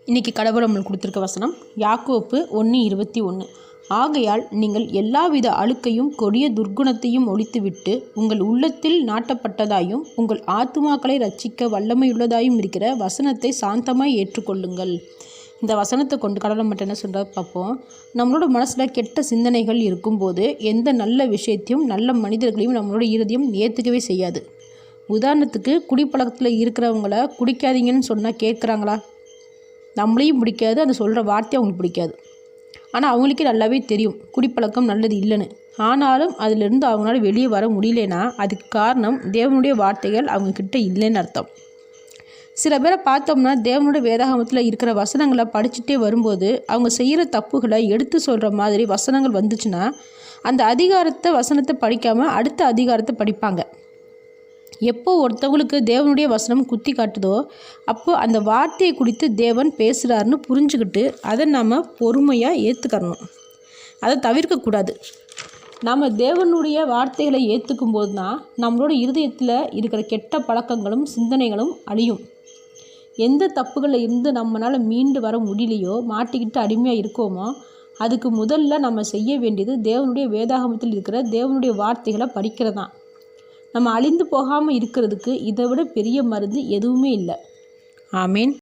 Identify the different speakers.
Speaker 1: இன்றைக்கி கடவுள் நம்மளுக்கு கொடுத்துருக்க வசனம் யாக்கோப்பு 1:21. ஆகையால் நீங்கள் எல்லாவித அழுக்கையும் கொடிய துர்க்குணத்தையும் ஒழித்துவிட்டு உங்கள் உள்ளத்தில் நாட்டப்பட்டதாயும் உங்கள் ஆத்துமாக்களை ரட்சிக்க வல்லமையுள்ளதாயும் இருக்கிற வசனத்தை சாந்தமாய் ஏற்றுக்கொள்ளுங்கள். இந்த வசனத்தை கொண்டு கடவுள் மட்டும் என்ன சொல்கிறத பார்ப்போம். நம்மளோட மனசில் கெட்ட சிந்தனைகள் இருக்கும்போது எந்த நல்ல விஷயத்தையும் நல்ல மனிதர்களையும் நம்மளோட இருதயம் ஏற்றுக்கவே செய்யாது. உதாரணத்துக்கு குடிப்பழக்கத்தில் இருக்கிறவங்கள குடிக்காதீங்கன்னு சொன்னால் கேட்குறாங்களா? நம்மளையும் பிடிக்காது, அந்த சொல்கிற வார்த்தை அவங்களுக்கு பிடிக்காது. ஆனால் அவங்களுக்கே நல்லாவே தெரியும் குடிப்பழக்கம் நல்லது இல்லைன்னு. ஆனாலும் அதிலிருந்து அவங்களால வெளியே வர முடியலனா அதுக்கு காரணம் தேவனுடைய வார்த்தைகள் அவங்கக்கிட்ட இல்லைன்னு அர்த்தம். சில பேரை பார்த்தோம்னா தேவனுடைய வேதாகமத்தில் இருக்கிற வசனங்களை படிச்சுட்டே வரும்போது அவங்க செய்கிற தப்புகளை எடுத்து சொல்கிற மாதிரி வசனங்கள் வந்துச்சுன்னா அந்த வசனத்தை படிக்காமல் அடுத்த அதிகாரத்தை படிப்பாங்க. எப்போ ஒருத்தவங்களுக்கு தேவனுடைய வசனம் குத்தி காட்டுதோ அப்போ அந்த வார்த்தையை குறித்து தேவன் பேசுகிறாருன்னு புரிஞ்சுக்கிட்டு அதை நாம் பொறுமையாக ஏற்றுக்கறணும். அதை தவிர்க்கக்கூடாது. நாம் தேவனுடைய வார்த்தைகளை ஏற்றுக்கும் போது தான் நம்மளோட இருதயத்தில் இருக்கிற கெட்ட பழக்கங்களும் சிந்தனைகளும் அழியும். எந்த தப்புகளில் இருந்து நம்மளால் மீண்டு வர முடியலையோ, மாட்டிக்கிட்டு அடிமையாக இருக்கோமோ, அதுக்கு முதல்ல நம்ம செய்ய வேண்டியது தேவனுடைய வேதாகமத்தில் இருக்கிற தேவனுடைய வார்த்தைகளை படிக்கிறது தான். நம்ம அழிந்து போகாமல் இருக்கிறதுக்கு இதை விட பெரிய மருந்து எதுவுமே இல்லை. ஆமேன்.